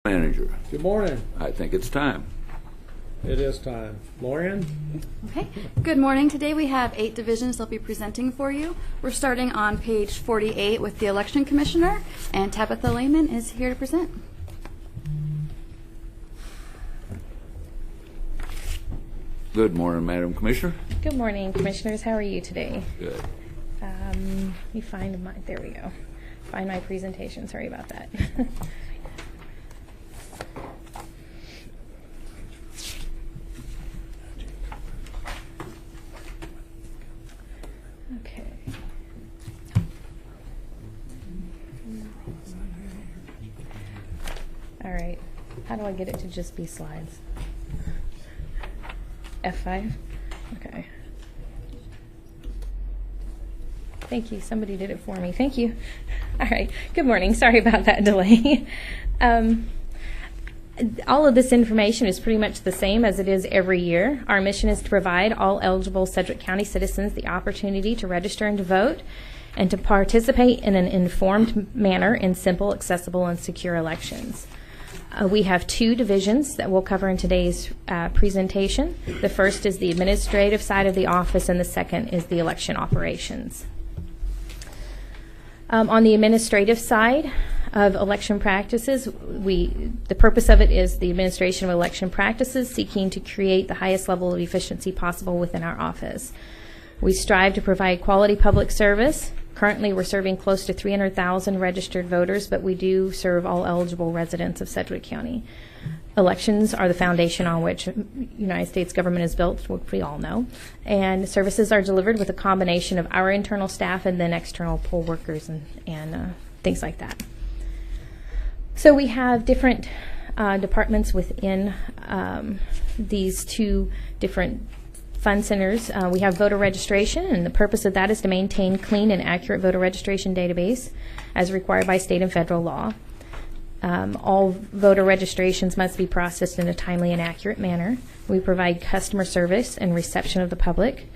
Manager. Good morning. I think it's time. It is time. Lorian? Okay. Good morning. Today we have 8 divisions they'll be presenting for you. We're starting on page 48 with the Election Commissioner, and Tabitha Lehman is here to present. Good morning, Madam Commissioner. Good morning, Commissioners. How are you today? Good. Let me find my, there we go. Find my presentation. Sorry about that. Okay. All right. How do I get it to just be slides? F5? Okay. Thank you. Somebody did it for me. Thank you. All right. Good morning. Sorry about that delay. All of this information is pretty much the same as it is every year. Our mission is to provide all eligible Sedgwick County citizens the opportunity to register and to vote and to participate in an informed manner in simple, accessible, and secure elections. We have 2 divisions that we'll cover in today's presentation. The first is the administrative side of the office, and the second is the election operations. On the administrative side of election practices, the purpose of it is the administration of election practices, seeking to create the highest level of efficiency possible within our office. We strive to provide quality public service. Currently, we're serving close to 300,000 registered voters, but we do serve all eligible residents of Sedgwick County. Elections are the foundation on which the United States government is built, which we all know. And services are delivered with a combination of our internal staff and then external poll workers and things like that. So we have different departments within these 2 different fund centers. We have voter registration, and the purpose of that is to maintain clean and accurate voter registration database as required by state and federal law. All voter registrations must be processed in a timely and accurate manner. We provide customer service and reception of the public.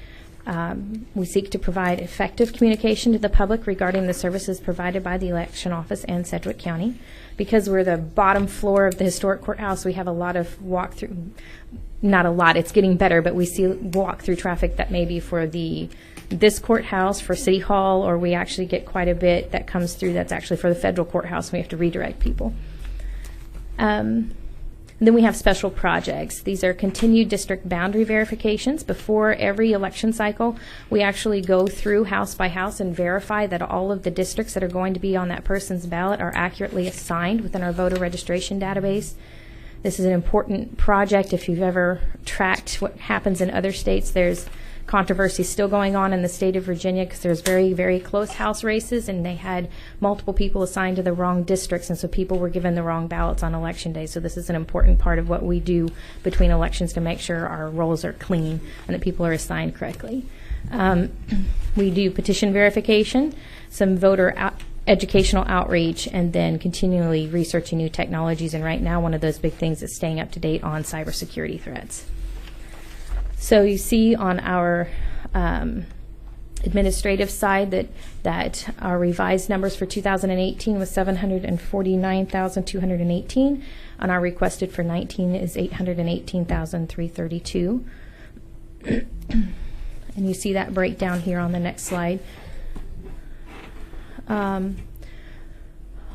We seek to provide effective communication to the public regarding the services provided by the election office and Sedgwick County. Because we're the bottom floor of the historic courthouse, we have a lot of walk-through. Not a lot, it's getting better, but we see walk-through traffic that may be for this courthouse, for City Hall, or we actually get quite a bit that comes through that's actually for the federal courthouse. We have to redirect people. Then we have special projects. These are continued district boundary verifications. Before every election cycle, we actually go through house by house and verify that all of the districts that are going to be on that person's ballot are accurately assigned within our voter registration database. This is an important project. If you've ever tracked what happens in other states, there's controversy still going on in the state of Virginia because there's very, very close house races, and they had multiple people assigned to the wrong districts, and so people were given the wrong ballots on election day. So this is an important part of what we do between elections to make sure our rolls are clean and that people are assigned correctly. We do petition verification, some voter educational outreach, and then continually researching new technologies. And right now, one of those big things is staying up to date on cybersecurity threats. So you see on our administrative side that our revised numbers for 2018 was 749,218, and our requested for 19 is 818,332. And you see that breakdown here on the next slide. On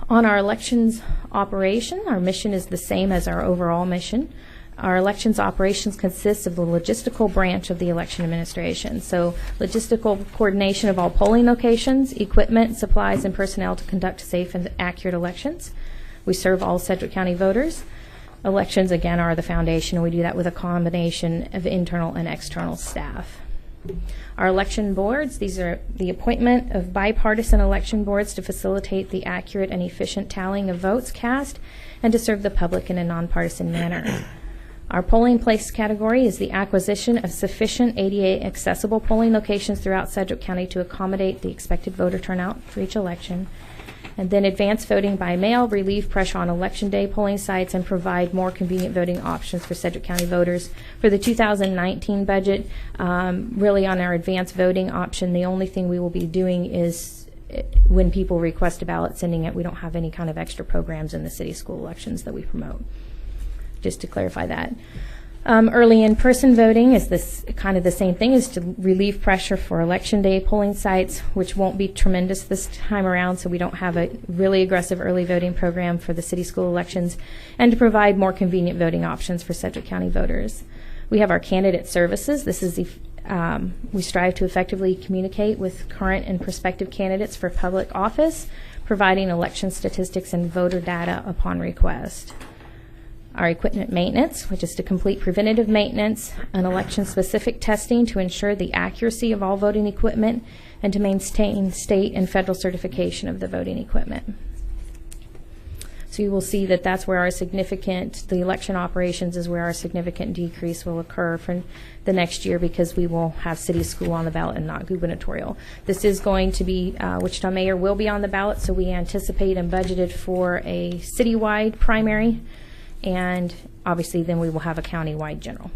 our elections operation, our mission is the same as our overall mission. Our elections operations consists of the logistical branch of the election administration. So logistical coordination of all polling locations, equipment, supplies, and personnel to conduct safe and accurate elections. We serve all Sedgwick County voters. Elections, again, are the foundation, and we do that with a combination of internal and external staff. Our election boards, these are the appointment of bipartisan election boards to facilitate the accurate and efficient tallying of votes cast and to serve the public in a nonpartisan manner. Our polling place category is the acquisition of sufficient ADA accessible polling locations throughout Sedgwick County to accommodate the expected voter turnout for each election. And then advance voting by mail, relieve pressure on election day polling sites, and provide more convenient voting options for Sedgwick County voters. For the 2019 budget, really on our advance voting option, the only thing we will be doing is when people request a ballot, sending it. We don't have any kind of extra programs in the city school elections that we promote. Just to clarify that. Early in-person voting is this kind of the same thing, is to relieve pressure for election day polling sites, which won't be tremendous this time around, so we don't have a really aggressive early voting program for the city school elections, and to provide more convenient voting options for Sedgwick County voters. We have our candidate services. This is we strive to effectively communicate with current and prospective candidates for public office, providing election statistics and voter data upon request. Our equipment maintenance, which is to complete preventative maintenance and election-specific testing to ensure the accuracy of all voting equipment and to maintain state and federal certification of the voting equipment. So you will see that that's where the election operations is where our significant decrease will occur for the next year, because we will have city school on the ballot and not gubernatorial. This is going to be, Wichita Mayor will be on the ballot, so we anticipate and budgeted for a citywide primary. And obviously then we will have a county-wide general.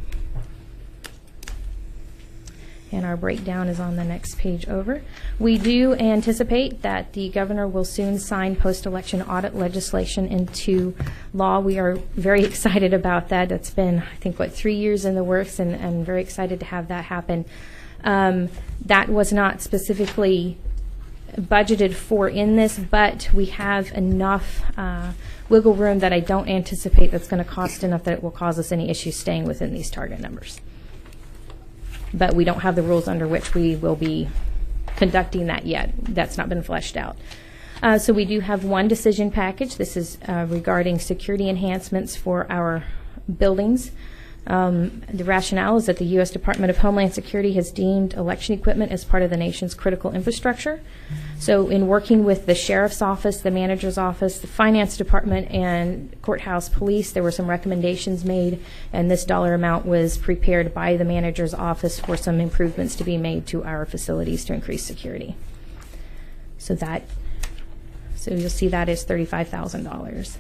And our breakdown is on the next page over. We do anticipate that the governor will soon sign post-election audit legislation into law. We are very excited about that. That's been, I think, 3 years in the works, and very excited to have that happen. That was not specifically budgeted for in this, but we have enough wiggle room that I don't anticipate that's going to cost enough that it will cause us any issues staying within these target numbers. But we don't have the rules under which we will be conducting that yet. That's not been fleshed out. So we do have one decision package. This is regarding security enhancements for our buildings. The rationale is that the U.S. Department of Homeland Security has deemed election equipment as part of the nation's critical infrastructure. So in working with the Sheriff's Office, the Manager's Office, the Finance Department, and Courthouse Police, there were some recommendations made, and this dollar amount was prepared by the Manager's Office for some improvements to be made to our facilities to increase security. So you'll see that is $35,000.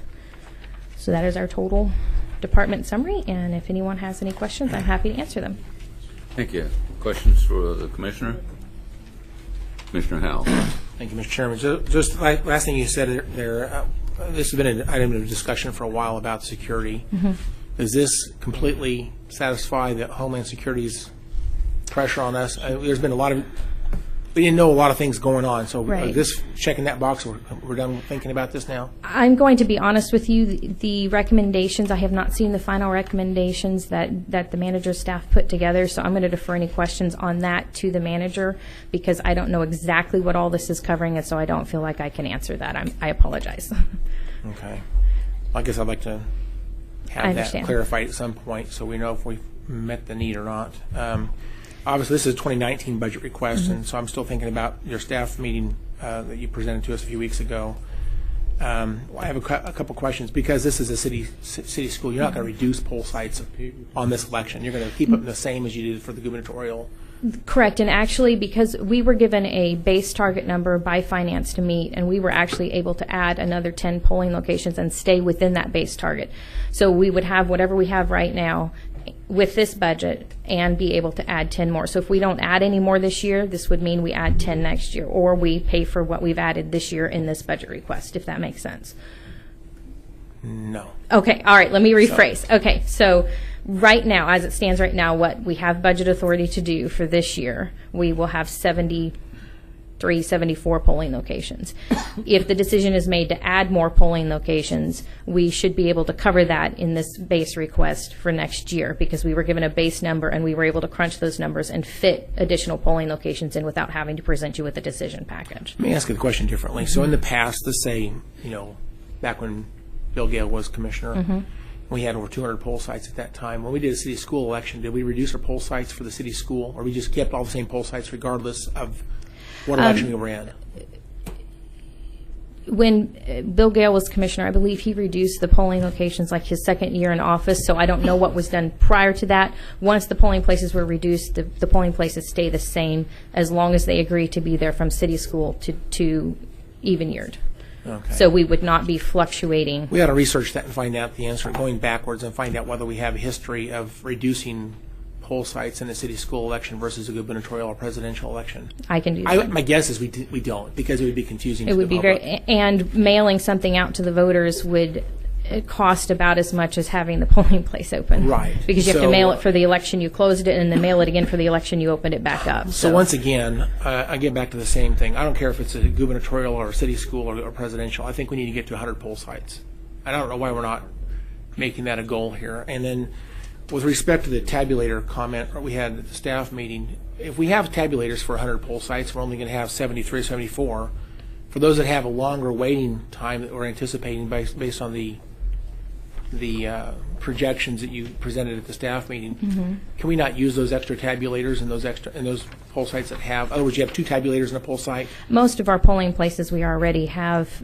So that is our total department summary, and if anyone has any questions, I'm happy to answer them. Thank you. Questions for the Commissioner? Commissioner Howell. Thank you, Mr. Chairman. Just last thing you said there, this has been an item of discussion for a while about security. Does this completely satisfy the Homeland Security's pressure on us? There's been we didn't know a lot of things going on, so right. This checking that box, we're done thinking about this now? I'm going to be honest with you. The recommendations, I have not seen the final recommendations that the manager's staff put together, so I'm going to defer any questions on that to the manager, because I don't know exactly what all this is covering, and so I don't feel like I can answer that. I apologize. Okay. I guess I'd like to have that clarified at some point so we know if we've met the need or not. Obviously, this is a 2019 budget request, and so I'm still thinking about your staff meeting that you presented to us a few weeks ago. I have a couple questions. Because this is a city school, you're not going to reduce poll sites on this election. You're going to keep them the same as you did for the gubernatorial. Correct, and actually, because we were given a base target number by finance to meet, and we were actually able to add another 10 polling locations and stay within that base target. So we would have whatever we have right now with this budget and be able to add 10 more. So if we don't add any more this year, this would mean we add 10 next year, or we pay for what we've added this year in this budget request, if that makes sense. No. Okay, all right, let me rephrase. Okay, so right now, as it stands right now, what we have budget authority to do for this year, we will have 74 polling locations. If the decision is made to add more polling locations, we should be able to cover that in this base request for next year, because we were given a base number and we were able to crunch those numbers and fit additional polling locations in without having to present you with a decision package. Let me ask you the question differently. So in the past, let's say, back when Bill Gale was commissioner, we had over 200 poll sites at that time. When we did a city school election, did we reduce our poll sites for the city school, or we just kept all the same poll sites regardless of what election we ran? When Bill Gale was commissioner, I believe he reduced the polling locations like his second year in office, so I don't know what was done prior to that. Once the polling places were reduced, the polling places stay the same as long as they agree to be there from city school to even-yeared. Okay. So we would not be fluctuating. We ought to research that and find out the answer, going backwards, and find out whether we have a history of reducing poll sites in a city school election versus a gubernatorial or presidential election? I can do that. My guess is we don't, because it would be confusing It to would the be public. and mailing something out to the voters would cost about as much as having the polling place open. Right. Because you have So- to mail it for the election you closed it, and then mail it again for the election you opened it back up. So once again, I get back to the same thing. I don't care if it's a gubernatorial or a city school or presidential. I think we need to get to 100 poll sites. I don't know why we're not making that a goal here. And then with respect to the tabulator comment we had at the staff meeting, if we have tabulators for 100 poll sites, we're only going to have 73, 74. For those that have a longer waiting time that we're anticipating based on the projections that you presented at the staff meeting, can we not use those extra tabulators and those poll sites that have? In other words, you have 2 tabulators in a poll site. Most of our polling places we already have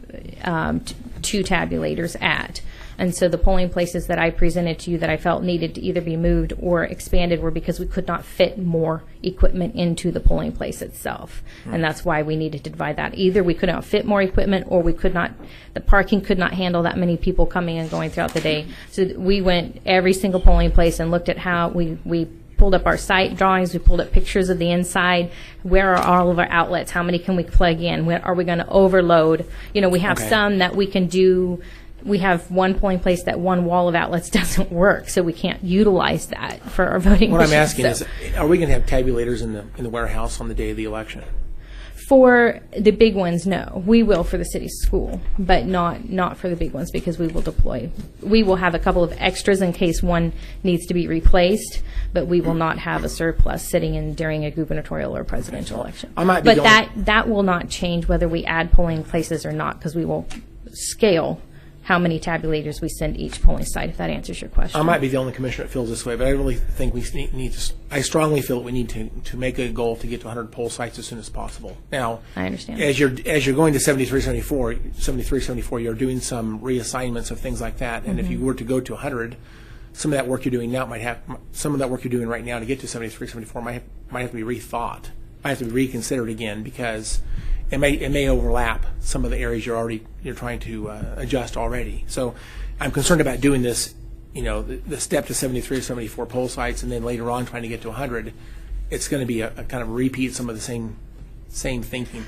2 tabulators at. And so the polling places that I presented to you that I felt needed to either be moved or expanded were because we could not fit more equipment into the polling place itself. And that's why we needed to divide that. Either we could not fit more equipment, or we could not, the parking could not handle that many people coming and going throughout the day. So we went every single polling place and looked at how we pulled up our site drawings, we pulled up pictures of the inside, where are all of our outlets, how many can we plug in, where are we going to overload? You know, we have some that we can do. We have one polling place that one wall of outlets doesn't work, so we can't utilize that for our voting What I'm machines. asking is, are we going to have tabulators in the warehouse on the day of the election? For the big ones, no. We will for the city school, but not for the big ones, because we will deploy. We will have a couple of extras in case one needs to be replaced, but we will not have a surplus sitting in during a gubernatorial or presidential election. I might be But going- that will not change whether we add polling places or not, because we will scale how many tabulators we send each polling site, if that answers your question. I might be the only commissioner that feels this way, but I really think we need to. I strongly feel that we need to make a goal to get to 100 poll sites as soon as possible. Now, I understand. As you're going to 73, 74, you're doing some reassignments of things like that. And if you were to go to 100, some of that work you're doing now some of that work you're doing right now to get to 73, 74 might have to be rethought. Might have to be reconsidered again, because it may overlap some of the areas you're trying to adjust already. So I'm concerned about doing this, the step to 73 or 74 poll sites, and then later on trying to get to 100. It's going to be a kind of repeat some of the same thinking.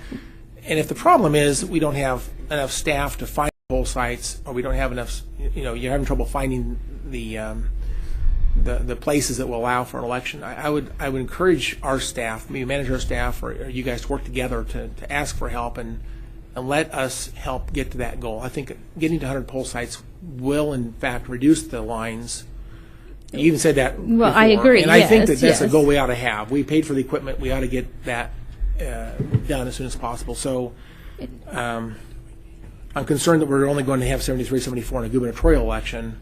And if the problem is we don't have enough staff to find poll sites, or we don't have enough, you're having trouble finding the places that will allow for an election, I would encourage our staff, maybe manager staff, or you guys to work together to ask for help and let us help get to that goal. I think getting to 100 poll sites will, in fact, reduce the lines. You even said that Well, before. I agree, And I think that that's yes. a goal we ought to have. We paid for the equipment. We ought to get that done as soon as possible. So I'm concerned that we're only going to have 73, 74 in a gubernatorial election.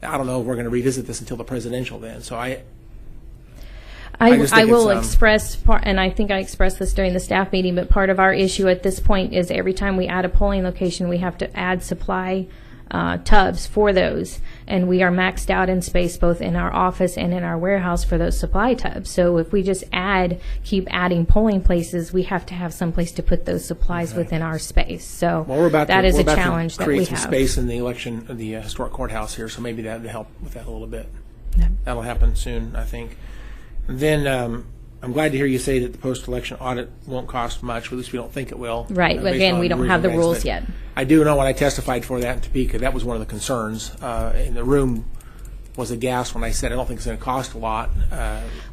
I don't know if we're going to revisit this until the presidential then. So I just think will it's, express, and I think I expressed this during the staff meeting, but part of our issue at this point is every time we add a polling location, we have to add supply tubs for those, and we are maxed out in space both in our office and in our warehouse for those supply tubs. So if we just keep adding polling places, we have to have some place to put those supplies within our space. So that is a challenge that we create some have. space in the historic courthouse here, so maybe that would help with that a little bit. That'll happen soon, I think. And then I'm glad to hear you say that the post-election audit won't cost much, or at least we don't think it will. Right. based Again, on we don't have the original rules guidance. yet. But I do know when I testified for that in Topeka, that was one of the concerns. And the room was aghast when I said I don't think it's going to cost a lot.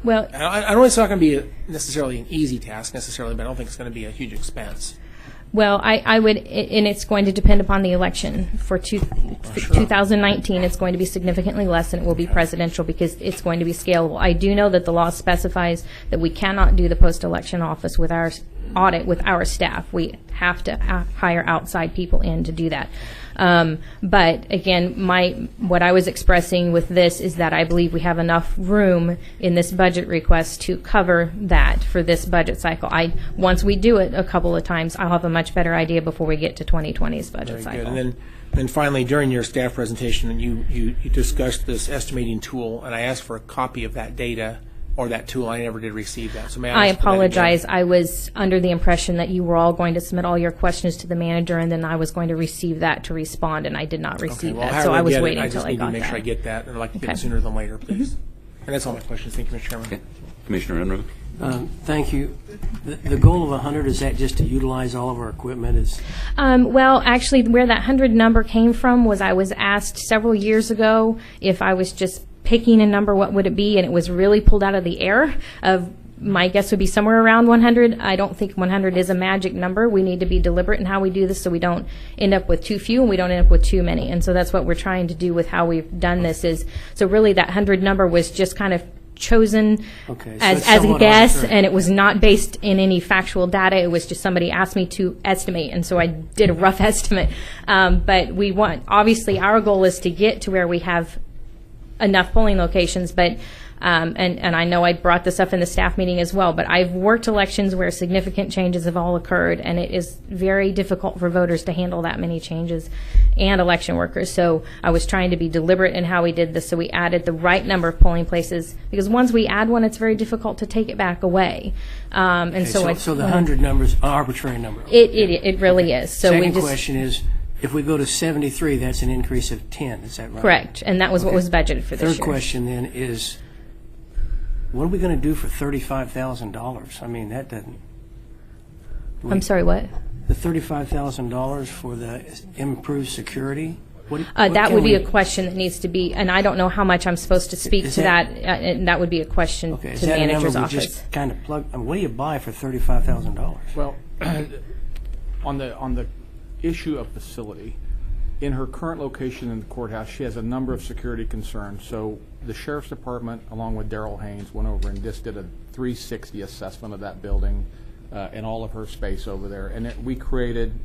Well, I know it's not going to be necessarily an easy task necessarily, but I don't think it's going to be a huge expense. Well, I would, and it's going to depend upon the election. For 2019, it's going to be significantly less than it will be presidential, because it's going to be scalable. I do know that the law specifies that we cannot do the post-election office with our audit with our staff. We have to hire outside people in to do that. But again, what I was expressing with this is that I believe we have enough room in this budget request to cover that for this budget cycle. Once we do it a couple of times, I'll have a much better idea before we get to 2020's budget Very cycle. good. And then finally, during your staff presentation, you discussed this estimating tool, and I asked for a copy of that data or that tool. I never did receive that. So may I ask for that again? apologize. I was under the impression that you were all going to submit all your questions to the manager, and then I was going to receive that to respond, and I did not receive Okay, well, that. So I was waiting I until just I need got to make that. sure I get that, and I'd like to get Okay. it sooner than later, please. And that's all my questions. Thank you, Mr. Chairman. Okay. Commissioner Enright? Thank you. The goal of 100, is that just to utilize all of our equipment? Well, actually, where that 100 number came from was I was asked several years ago if I was just picking a number, what would it be? And it was really pulled out of the air. My guess would be somewhere around 100. I don't think 100 is a magic number. We need to be deliberate in how we do this so we don't end up with too few and we don't end up with too many. And so that's what we're trying to do with how we've done this is, so really that 100 number was just kind of chosen as a guess, and it was not based in any factual data. It was just somebody asked me to estimate, and so I did a rough estimate. But we want, obviously, our goal is to get to where we have enough polling locations, but and I know I brought this up in the staff meeting as well, but I've worked elections where significant changes have all occurred, and it is very difficult for voters to handle that many changes and election workers. So I was trying to be deliberate in how we did this, so we added the right number of polling places, because once we add one, it's very difficult to take it back away. And so the 100 number is an arbitrary number. It really is. So Second question is, if we go to 73, that's an increase of 10. Is that right? Correct, and that was what was budgeted for this year. Third question then is, what are we going to do for $35,000? I mean, that doesn't... I'm sorry, what? The $35,000 for the improved security? That would be a question that needs to be, and I don't know how much I'm supposed to speak to that, and that would be a question to the manager's office. Just kind of plug, I mean, what do you buy for $35,000? Well, on the issue of facility, in her current location in the courthouse, she has a number of security concerns. So the Sheriff's Department, along with Daryl Haynes, went over and just did a 360 assessment of that building and all of her space over there. And we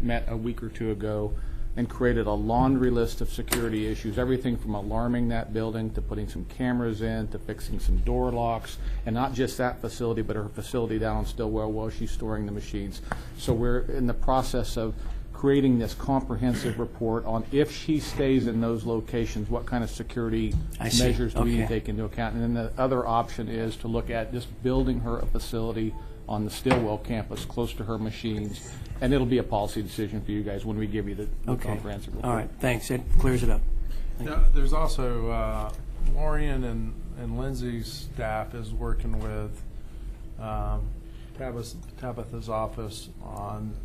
met a week or two ago and created a laundry list of security issues, everything from alarming that building to putting some cameras in to fixing some door locks, and not just that facility, but her facility down in Stillwell while she's storing the machines. So we're in the process of creating this comprehensive report on if she stays in those locations, what kind of security measures do we need to take into account. And then the other option is to look at just building her a facility on the Stillwell campus close to her machines. And it'll be a policy decision for you guys when we give you the comprehensive report. All right, thanks. That clears it up. Now, there's also Lorian and Lindsay's staff is working with Tabitha's office on,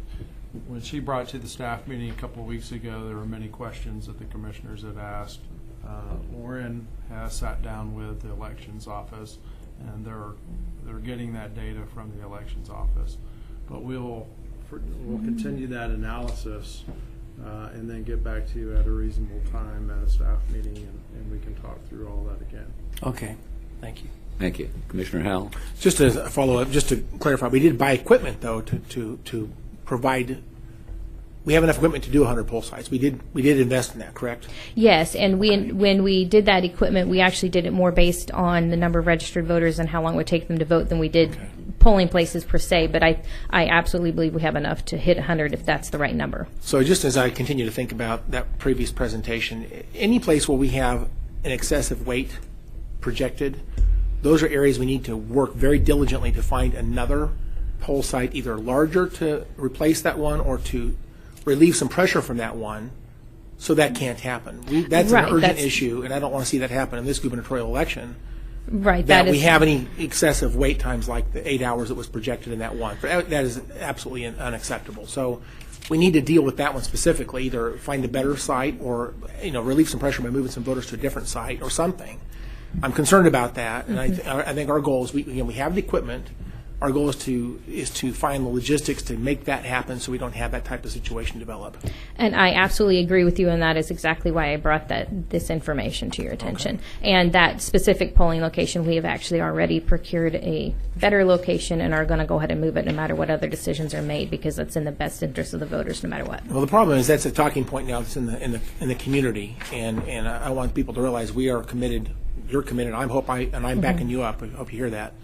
when she brought to the staff meeting a couple of weeks ago, there were many questions that the commissioners had asked. Lorian has sat down with the elections office, and they're getting that data from the elections office. But we'll continue that analysis and then get back to you at a reasonable time at a staff meeting, and we can talk through all that again. Okay, thank you. Thank you. Commissioner Howell? Just as a follow-up, just to clarify, we did buy equipment, though, to provide. We have enough equipment to do 100 poll sites. We did invest in that, correct? Yes, and when we did that equipment, we actually did it more based on the number of registered voters and how long it would take them to vote than we did polling places per se. But I absolutely believe we have enough to hit 100 if that's the right number. So just as I continue to think about that previous presentation, any place where we have an excessive weight projected, those are areas we need to work very diligently to find another poll site, either larger to replace that one or to relieve some pressure from that one, so that can't happen. That's an urgent issue, and I don't want to see that happen in this gubernatorial election. Right. That we have any excessive wait times like the 8 hours that was projected in that one. That is absolutely unacceptable. So we need to deal with that one specifically, either find a better site or relieve some pressure by moving some voters to a different site or something. I'm concerned about that, and I think our goal is we have the equipment. Our goal is to find the logistics to make that happen so we don't have that type of situation develop. And I absolutely agree with you, and that is exactly why I brought this information to your attention. Okay. And that specific polling location, we have actually already procured a better location and are going to go ahead and move it no matter what other decisions are made, because it's in the best interest of the voters no matter what. Well, the problem is that's a talking point now that's in the community, and I want people to realize we are committed. You're committed. I'm backing you up. I hope you hear that.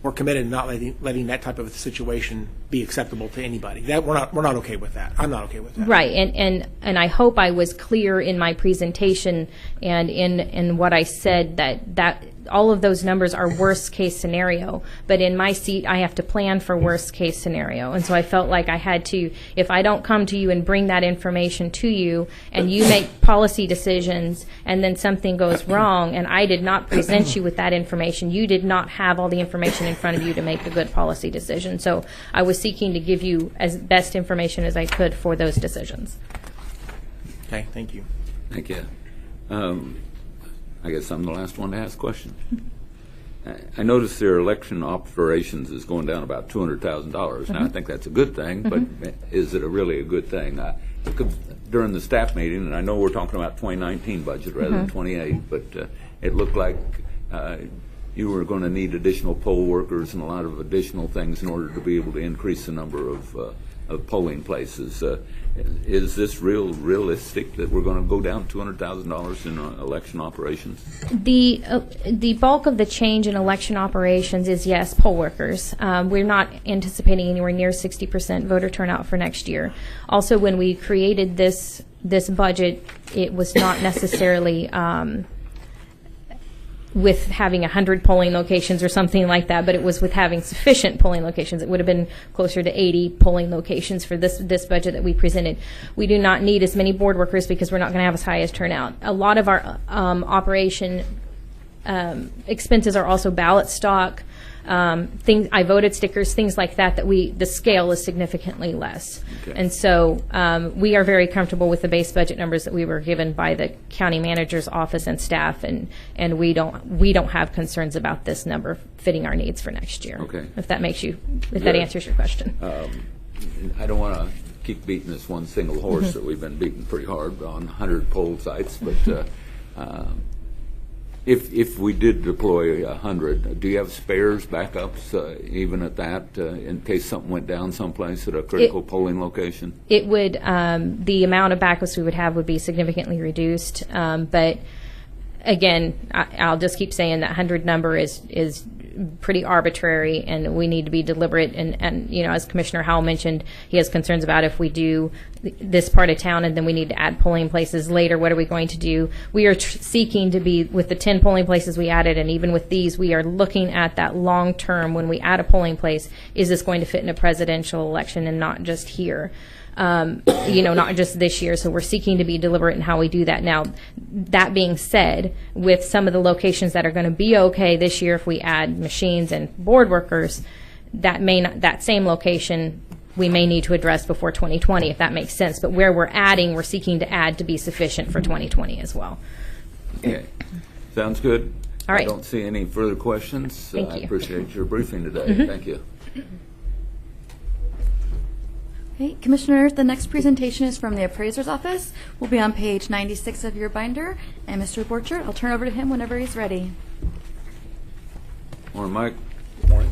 We're committed to not letting that type of a situation be acceptable to anybody. That we're not okay with that. I'm not okay with that. Right, and I hope I was clear in my presentation and in what I said that all of those numbers are worst case scenario, but in my seat I have to plan for worst case scenario, and so I felt like I had to, if I don't come to you and bring that information to you and you make policy decisions and then something goes wrong and I did not present you with that information, you did not have all the information in front of you to make a good policy decision. So I was seeking to give you as best information as I could for those decisions. Okay, thank you. Thank you. I guess I'm the last one to ask questions. I noticed their election operations is going down about $200,000. Now, I think that's a good thing, but is it really a good thing? During the staff meeting, and I know we're talking about 2019 budget rather than 28, but it looked like you were going to need additional poll workers and a lot of additional things in order to be able to increase the number of polling places. Is this realistic that we're going to go down $200,000 in election operations? The bulk of the change in election operations is, yes, poll workers. We're not anticipating anywhere near 60% voter turnout for next year. Also, when we created this budget, it was not necessarily with having 100 polling locations or something like that, but it was with having sufficient polling locations. It would have been closer to 80 polling locations for this budget that we presented. We do not need as many board workers because we're not going to have as high as turnout. A lot of our operation expenses are also ballot stock, things, I voted stickers, things like that, the scale is significantly less. Okay. And so we are very comfortable with the base budget numbers that we were given by the county manager's office and staff, and we don't have concerns about this number fitting our needs for next year. Okay. If that that answers your question. I don't want to keep beating this one single horse that we've been beating pretty hard on 100 poll sites, but if we did deploy 100, do you have spares, backups, even at that, in case something went down someplace at a critical polling location? It would, the amount of backups we would have would be significantly reduced, but again, I'll just keep saying that 100 number is pretty arbitrary, and we need to be deliberate. And you know, as Commissioner Howell mentioned, he has concerns about if we do this part of town and then we need to add polling places later, what are we going to do? We are seeking to be, with the 10 polling places we added, and even with these, we are looking at that long term. When we add a polling place, is this going to fit in a presidential election and not just here? You know, not just this year. So we're seeking to be deliberate in how we do that. Now, that being said, with some of the locations that are going to be okay this year, if we add machines and board workers, that same location we may need to address before 2020, if that makes sense. But where we're seeking to add to be sufficient for 2020 as well. Okay, sounds good. All right. I don't see any further questions. Thank you. I appreciate your briefing today. Thank you. Okay, Commissioner, the next presentation is from the Appraiser's Office. We'll be on page 96 of your binder. And Mr. Borchert, I'll turn over to him whenever he's ready. Morning, Mike. Morning.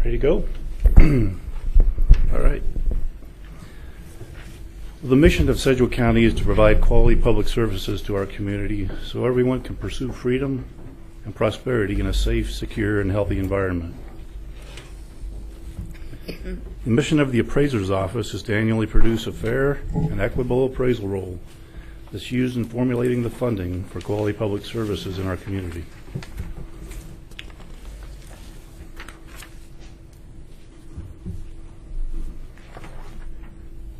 Ready to go? All right. The mission of Sedgwick County is to provide quality public services to our community so everyone can pursue freedom and prosperity in a safe, secure, and healthy environment. The mission of the Appraiser's Office is to annually produce a fair and equitable appraisal roll that's used in formulating the funding for quality public services in our community.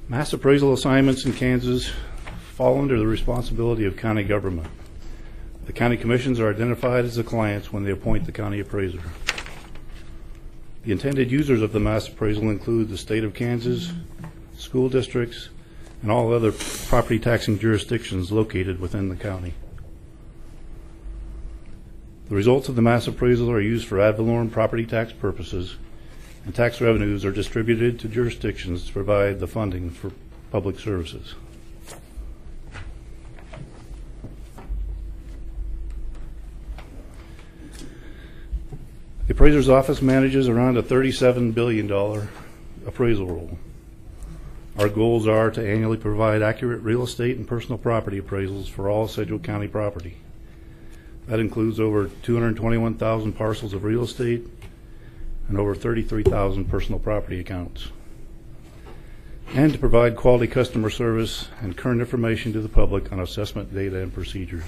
Mass appraisal assignments in Kansas fall under the responsibility of county government. The county commissions are identified as the clients when they appoint the county appraiser. The intended users of the mass appraisal include the state of Kansas, school districts, and all other property taxing jurisdictions located within the county. The results of the mass appraisal are used for ad valorem property tax purposes, and tax revenues are distributed to jurisdictions to provide the funding for public services. The appraiser's office manages around a $37 billion appraisal roll. Our goals are to annually provide accurate real estate and personal property appraisals for all Sedgwick County property. That includes over 221,000 parcels of real estate and over 33,000 personal property accounts. And to provide quality customer service and current information to the public on assessment data and procedures.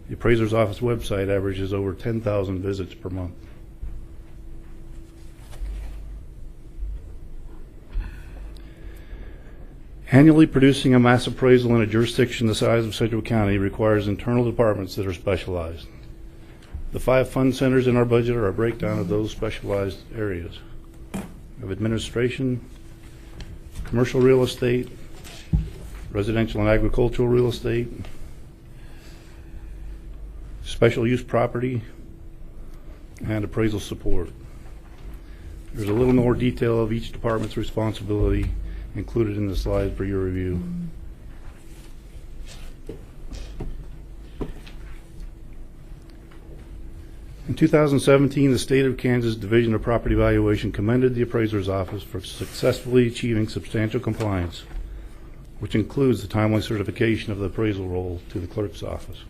The appraiser's office website averages over 10,000 visits per month. Annually producing a mass appraisal in a jurisdiction the size of Sedgwick County requires internal departments that are specialized. The 5 fund centers in our budget are a breakdown of those specialized areas of administration, commercial real estate, residential and agricultural real estate, special use property, and appraisal support. There's a little more detail of each department's responsibility included in the slide for your review. In 2017, the State of Kansas Division of Property Valuation commended the appraiser's office for successfully achieving substantial compliance, which includes the timely certification of the appraisal roll to the clerk's office.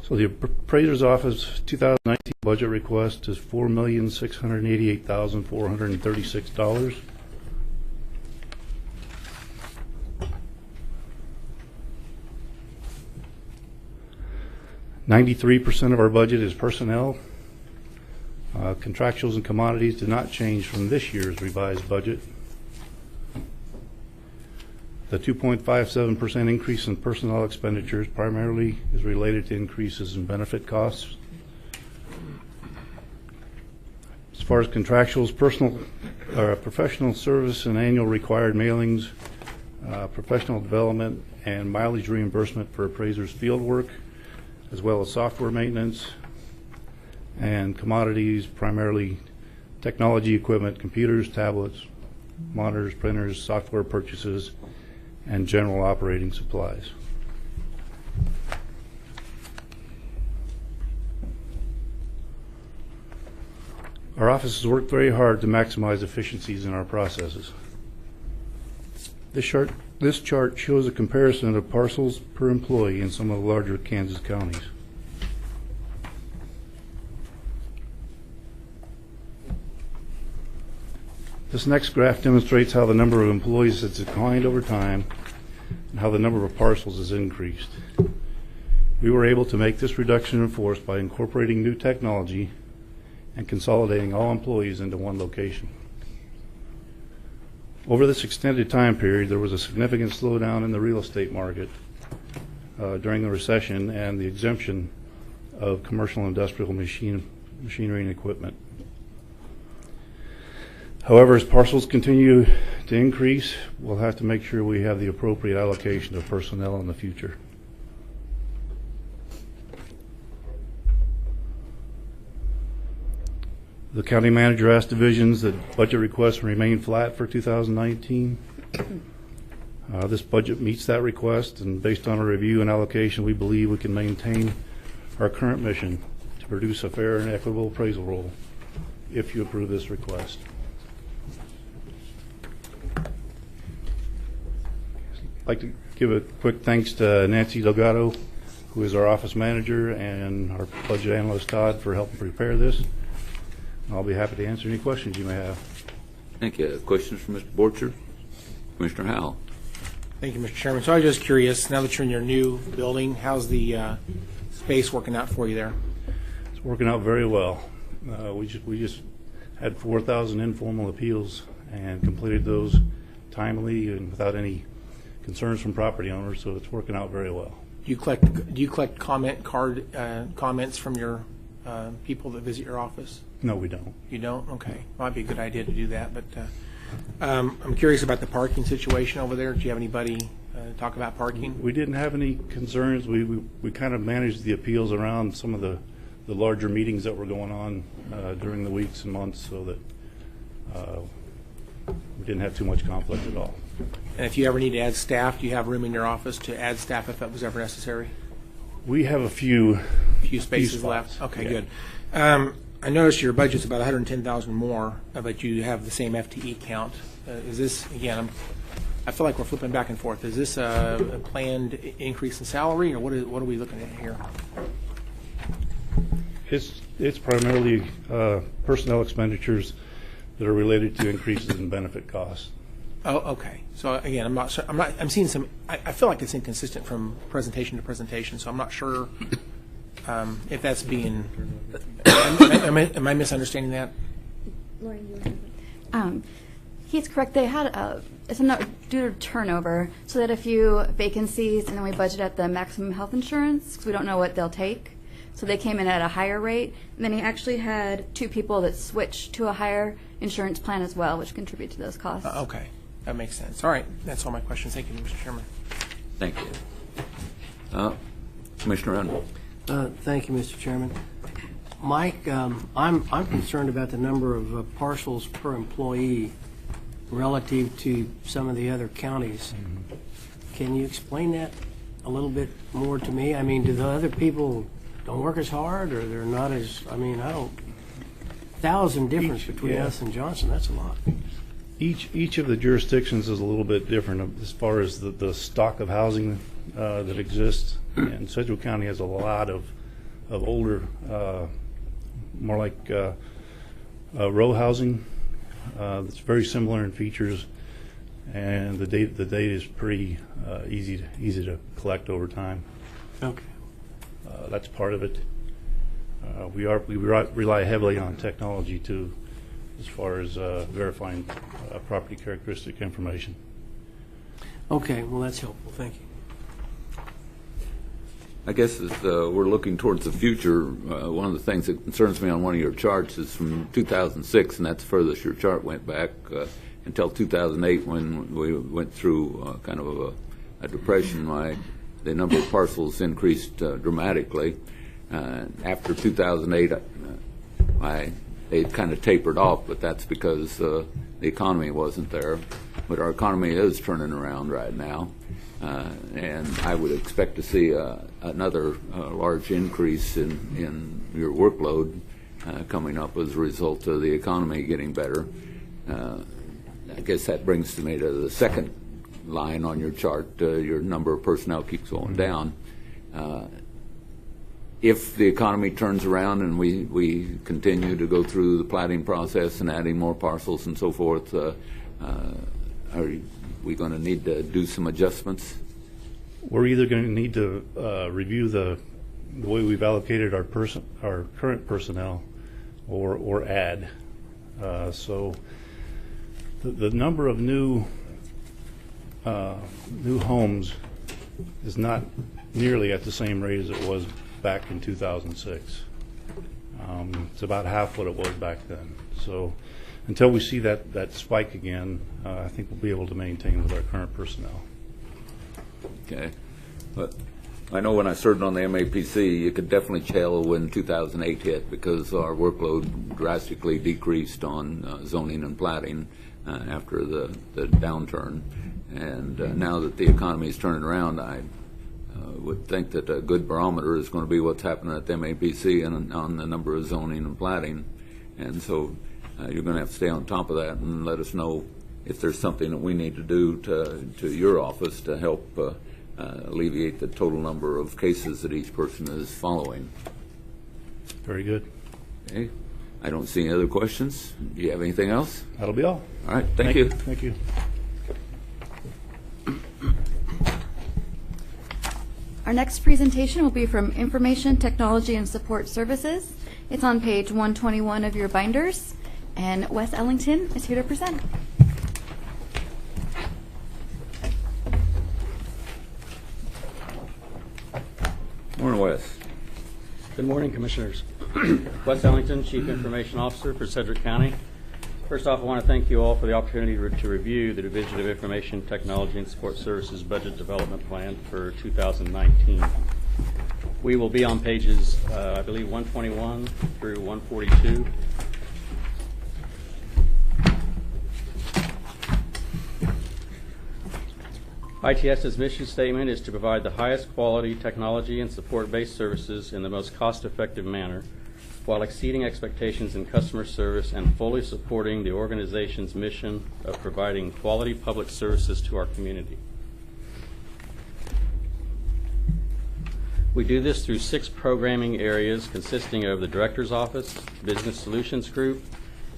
So the appraiser's office 2019 budget request is $4,688,436. $93% of our budget is personnel. Contractuals and commodities did not change from this year's revised budget. The 2.57% increase in personnel expenditures primarily is related to increases in benefit costs. As far as contractuals, professional service and annual required mailings, professional development, and mileage reimbursement for appraisers' field work, as well as software maintenance and commodities, primarily technology equipment, computers, tablets, monitors, printers, software purchases, and general operating supplies. Our office has worked very hard to maximize efficiencies in our processes. This chart shows a comparison of parcels per employee in some of the larger Kansas counties. This next graph demonstrates how the number of employees has declined over time and how the number of parcels has increased. We were able to make this reduction in force by incorporating new technology and consolidating all employees into one location. Over this extended time period, there was a significant slowdown in the real estate market during the recession and the exemption of commercial industrial machinery and equipment. However, as parcels continue to increase, we'll have to make sure we have the appropriate allocation of personnel in the future. The county manager asked divisions that budget requests remain flat for 2019. This budget meets that request, and based on a review and allocation, we believe we can maintain our current mission to produce a fair and equitable appraisal roll if you approve this request. I'd like to give a quick thanks to Nancy Delgado, who is our office manager, and our budget analyst Todd for helping prepare this. I'll be happy to answer any questions you may have. Thank you. Questions from Mr. Borcher? Commissioner Howell? Thank you, Mr. Chairman. So I was just curious, now that you're in your new building, how's the space working out for you there? It's working out very well. We just had 4,000 informal appeals and completed those timely and without any concerns from property owners, so it's working out very well. Do you collect comments from your people that visit your office? No, we don't. You don't? Okay. Might be a good idea to do that, but I'm curious about the parking situation over there. Do you have anybody talk about parking? We didn't have any concerns. We kind of managed the appeals around some of the larger meetings that were going on during the weeks and months, so that we didn't have too much conflict at all. And if you ever need to add staff, do you have room in your office to add staff if that was ever necessary? We have a few Spaces spots. left? Okay, Yeah. good. I noticed your budget's about 110,000 more, but you have the same FTE count. Is this, again, I feel like we're flipping back and forth. Is this a planned increase in salary, or what are we looking at here? It's primarily personnel expenditures that are related to increases in benefit costs. Oh, okay. So again, I'm seeing some, I feel like it's inconsistent from presentation to presentation, so I'm not sure if that's being, am I misunderstanding that? He's correct. They had it's not due to turnover, so that a few vacancies, and then we budget at the maximum health insurance because we don't know what they'll take. So they came in at a higher rate, and then he actually had 2 people that switched to a higher insurance plan as well, which contribute to those costs. Okay, that makes sense. All right, that's all my questions. Thank you, Mr. Chairman. Thank you. Commissioner Underwood. Thank you, Mr. Chairman. Mike, I'm concerned about the number of parcels per employee relative to some of the other counties. Can you explain that a little bit more to me? I mean, do the other people don't work as hard, or they're not as, I mean, 1,000 difference between us and Johnson, that's a lot. Each of the jurisdictions is a little bit different as far as the stock of housing that exists. And Sedgwick County has a lot of older, more like row housing. That's very similar in features, and the data is pretty easy to collect over time. Okay. That's part of it. We rely heavily on technology too, as far as verifying property characteristic information. Okay, well, that's helpful. Thank you. I guess as we're looking towards the future, one of the things that concerns me on one of your charts is from 2006, and that's the furthest your chart went back, until 2008 when we went through kind of a depression. The number of parcels increased dramatically. After 2008, it kind of tapered off, but that's because the economy wasn't there. But our economy is turning around right now. And I would expect to see another large increase in your workload coming up as a result of the economy getting better. I guess that brings me to the second line on your chart. Your number of personnel keeps going down. If the economy turns around and we continue to go through the platting process and adding more parcels and so forth, are we going to need to do some adjustments? We're either going to need to review the way we've allocated our current personnel, or add. So the number of new homes is not nearly at the same rate as it was back in 2006. It's about half what it was back then. So until we see that spike again, I think we'll be able to maintain with our current personnel. Okay. But I know when I served on the MAPC, you could definitely tell when 2008 hit because our workload drastically decreased on zoning and platting after the downturn. And now that the economy is turning around, I would think that a good barometer is going to be what's happening at the MAPC and on the number of zoning and platting. And so you're going to have to stay on top of that and let us know if there's something that we need to do to your office to help alleviate the total number of cases that each person is following. Very good. Okay. I don't see any other questions. Do you have anything else? That'll be all. All right. Thank you. Thank you. Our next presentation will be from Information Technology and Support Services. It's on page 121 of your binders, and Wes Ellington is here to present. Morning, Wes. Good morning, Commissioners. Wes Ellington, Chief Information Officer for Sedgwick County. First off, I want to thank you all for the opportunity to review the Division of Information Technology and Support Services Budget Development Plan for 2019. We will be on pages, I believe, 121 through 142. ITS's mission statement is to provide the highest quality technology and support-based services in the most cost-effective manner, while exceeding expectations in customer service and fully supporting the organization's mission of providing quality public services to our community. We do this through 6 programming areas consisting of the Director's Office, Business Solutions Group,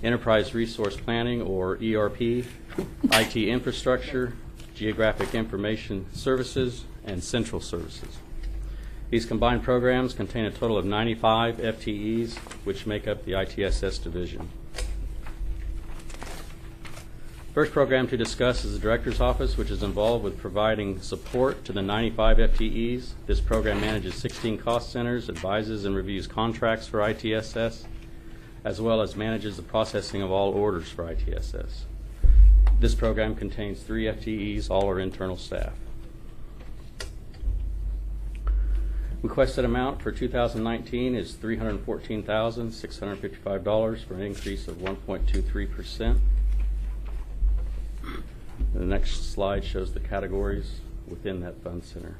Enterprise Resource Planning, or ERP, IT Infrastructure, Geographic Information Services, and Central Services. These combined programs contain a total of 95 FTEs, which make up the ITSS division. First program to discuss is the Director's Office, which is involved with providing support to the 95 FTEs. This program manages 16 cost centers, advises and reviews contracts for ITSS, as well as manages the processing of all orders for ITSS. This program contains 3 FTEs, all are internal staff. Requested amount for 2019 is $314,655 for an increase of 1.23%. The next slide shows the categories within that fund center.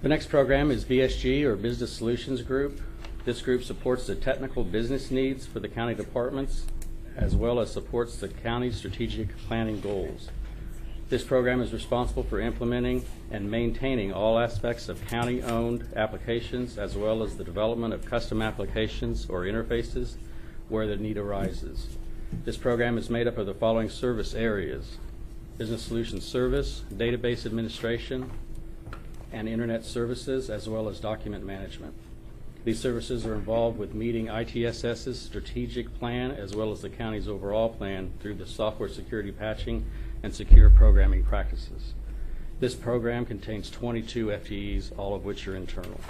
The next program is BSG, or Business Solutions Group. This group supports the technical business needs for the county departments, as well as supports the county's strategic planning goals. This program is responsible for implementing and maintaining all aspects of county-owned applications, as well as the development of custom applications or interfaces where the need arises. This program is made up of the following service areas: Business Solutions Service, Database Administration, and Internet Services, as well as Document Management. These services are involved with meeting ITSS's strategic plan as well as the county's overall plan through the software security patching and secure programming practices. This program contains 22 FTEs, all of which are internal.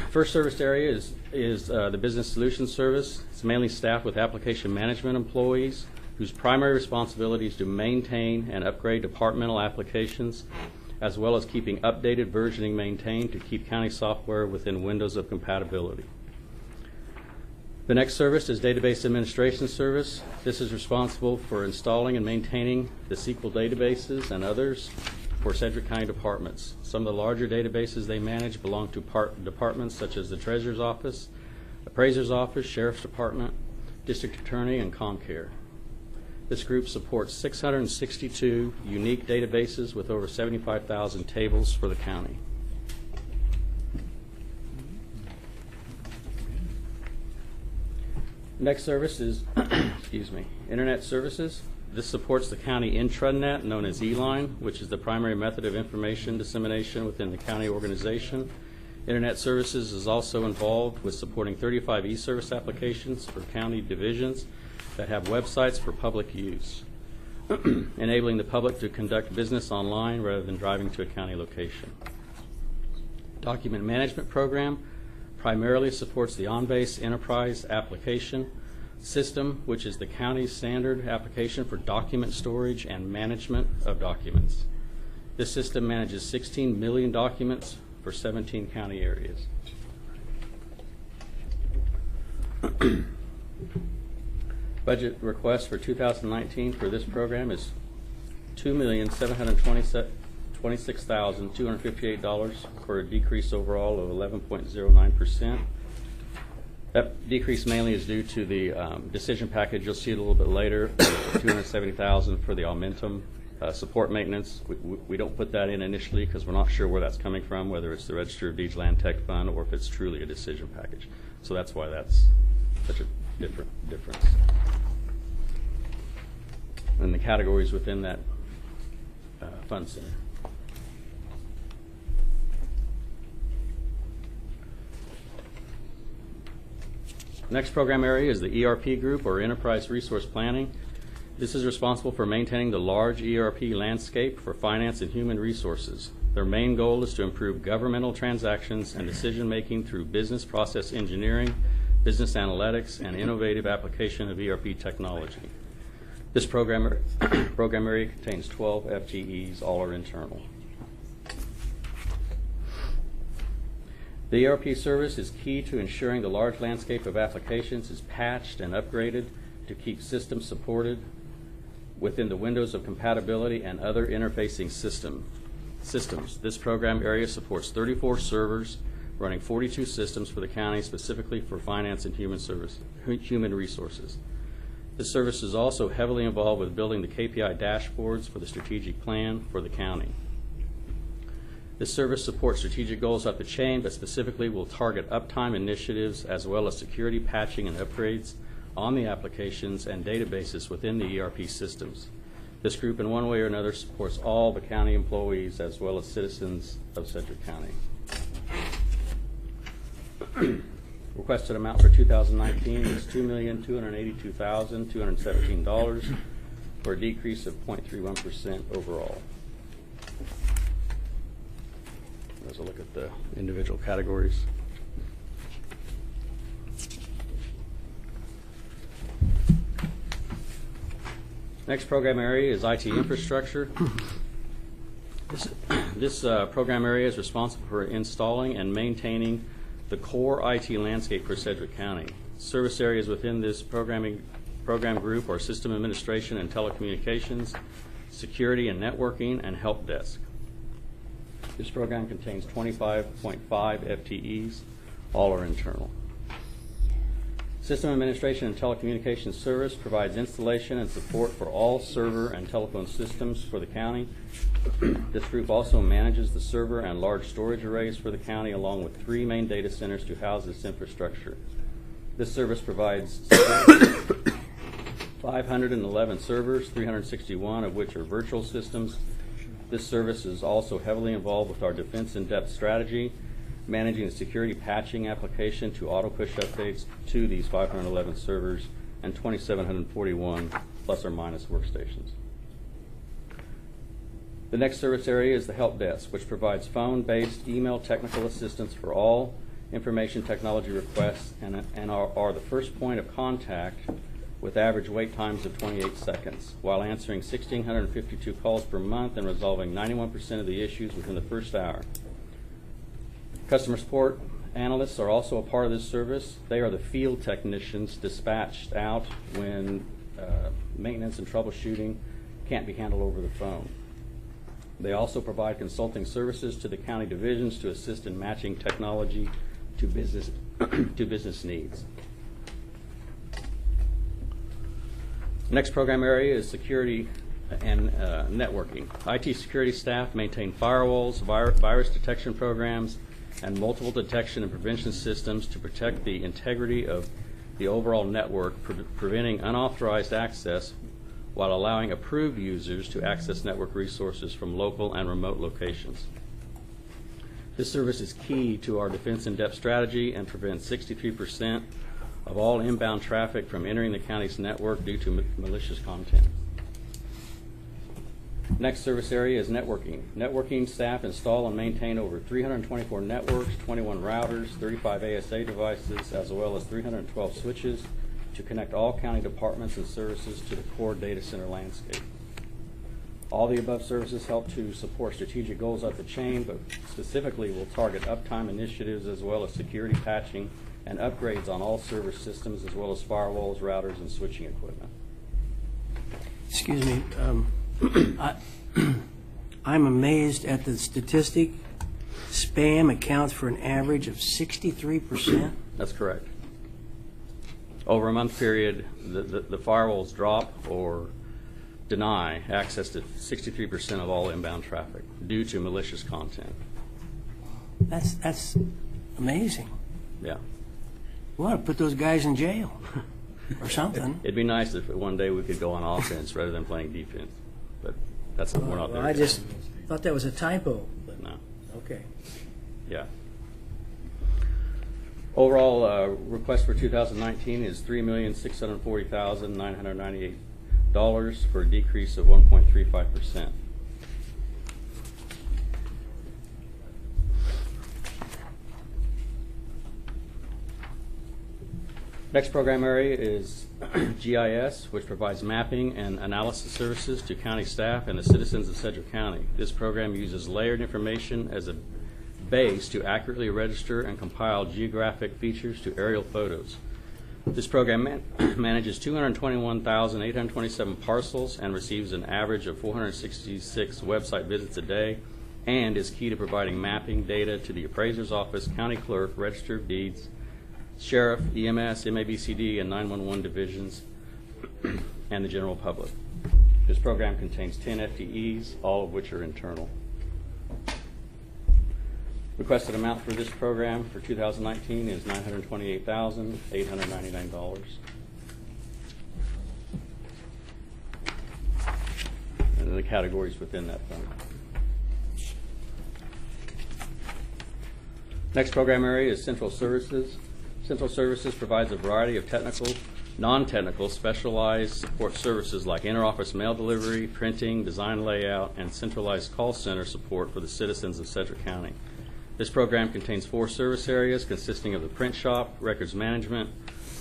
First service area is the Business Solutions Service. It's mainly staffed with application management employees whose primary responsibility is to maintain and upgrade departmental applications, as well as keeping updated versioning maintained to keep county software within windows of compatibility. The next service is Database Administration Service. This is responsible for installing and maintaining the SQL databases and others for Sedgwick County departments. Some of the larger databases they manage belong to departments such as the Treasurer's Office, Appraiser's Office, Sheriff's Department, District Attorney, and ComCare. This group supports 662 unique databases with over 75,000 tables for the county. Next service is Internet Services. This supports the county intranet known as E-Line, which is the primary method of information dissemination within the county organization. Internet Services is also involved with supporting 35 e-service applications for county divisions that have websites for public use, enabling the public to conduct business online rather than driving to a county location. Document Management Program primarily supports the on-base enterprise application system, which is the county's standard application for document storage and management of documents. This system manages 16 million documents for 17 county areas. Budget request for 2019 for this program is $2,726,258 for a decrease overall of 11.09%. That decrease mainly is due to the decision package. You'll see it a little bit later, $270,000 for the Aumentum support maintenance. We don't put that in initially because we're not sure where that's coming from, whether it's the Register of Deeds Land Tech Fund or if it's truly a decision package. So that's why that's such a difference. And the categories within that fund center. Next program area is the ERP group, or Enterprise Resource Planning. This is responsible for maintaining the large ERP landscape for finance and human resources. Their main goal is to improve governmental transactions and decision-making through business process engineering, business analytics, and innovative application of ERP technology. This program area contains 12 FTEs, all are internal. The ERP service is key to ensuring the large landscape of applications is patched and upgraded to keep systems supported within the windows of compatibility and other interfacing systems. This program area supports 34 servers running 42 systems for the county, specifically for finance and human resources. This service is also heavily involved with building the KPI dashboards for the strategic plan for the county. This service supports strategic goals up the chain, but specifically will target uptime initiatives as well as security patching and upgrades on the applications and databases within the ERP systems. This group, in one way or another, supports all the county employees as well as citizens of Sedgwick County. Requested amount for 2019 is $2,282,217 for a decrease of 0.31% overall. Let's look at the individual categories. Next program area is IT infrastructure. This program area is responsible for installing and maintaining the core IT landscape for Sedgwick County. Service areas within this program group are system administration and telecommunications, security and networking, and help desk. This program contains 25.5 FTEs, all are internal. System administration and telecommunications service provides installation and support for all server and telephone systems for the county. This group also manages the server and large storage arrays for the county, along with 3 main data centers to house this infrastructure. This service provides 511 servers, 361 of which are virtual systems. This service is also heavily involved with our defense in-depth strategy, managing the security patching application to auto-push updates to these 511 servers and 2,741 plus or minus workstations. The next service area is the help desk, which provides phone-based email technical assistance for all information technology requests and are the first point of contact with average wait times of 28 seconds, while answering 1,652 calls per month and resolving 91% of the issues within the first hour. Customer support analysts are also a part of this service. They are the field technicians dispatched out when maintenance and troubleshooting can't be handled over the phone. They also provide consulting services to the county divisions to assist in matching technology to business needs. The next program area is security and networking. IT security staff maintain firewalls, virus detection programs, and multiple detection and prevention systems to protect the integrity of the overall network, preventing unauthorized access while allowing approved users to access network resources from local and remote locations. This service is key to our defense in-depth strategy and prevents 63% of all inbound traffic from entering the county's network due to malicious content. Next service area is networking. Networking staff install and maintain over 324 networks, 21 routers, 35 ASA devices, as well as 312 switches to connect all county departments and services to the core data center landscape. All the above services help to support strategic goals up the chain, but specifically will target uptime initiatives as well as security patching and upgrades on all server systems, as well as firewalls, routers, and switching equipment. Excuse me. I'm amazed at the statistic. Spam accounts for an average of 63%. That's correct. Over a month period, the firewalls drop or deny access to 63% of all inbound traffic due to malicious content. That's amazing. Yeah. We want to put those guys in jail or something. It'd be nice if one day we could go on offense rather than playing defense, but that's we're not there. I just thought that was a typo. But no. Okay. Yeah. Overall request for 2019 is $3,640,998 for a decrease of 1.35%. Next program area is GIS, which provides mapping and analysis services to county staff and the citizens of Sedgwick County. This program uses layered information as a base to accurately register and compile geographic features to aerial photos. This program manages 221,827 parcels and receives an average of 466 website visits a day, and is key to providing mapping data to the Appraiser's Office, County Clerk, Register of Deeds, Sheriff, EMS, MABCD, and 911 divisions, and the general public. This program contains 10 FTEs, all of which are internal. Requested amount for this program for 2019 is $928,899. And the categories within that fund. Next program area is Central Services. Central Services provides a variety of technical, non-technical, specialized support services like interoffice mail delivery, printing, design layout, and centralized call center support for the citizens of Sedgwick County. This program contains 4 service areas consisting of the print shop, records management,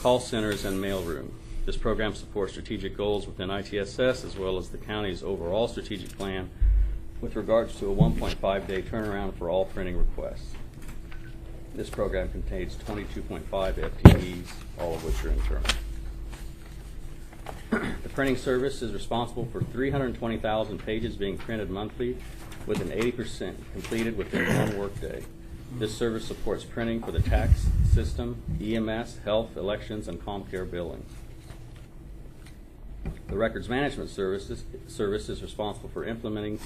call centers, and mail room. This program supports strategic goals within ITSS as well as the county's overall strategic plan with regards to a 1.5-day turnaround for all printing requests. This program contains 22.5 FTEs, all of which are internal. The printing service is responsible for 320,000 pages being printed monthly, with an 80% completed within 1 workday. This service supports printing for the tax system, EMS, health, elections, and ComCare billing. The records management service is responsible for implementing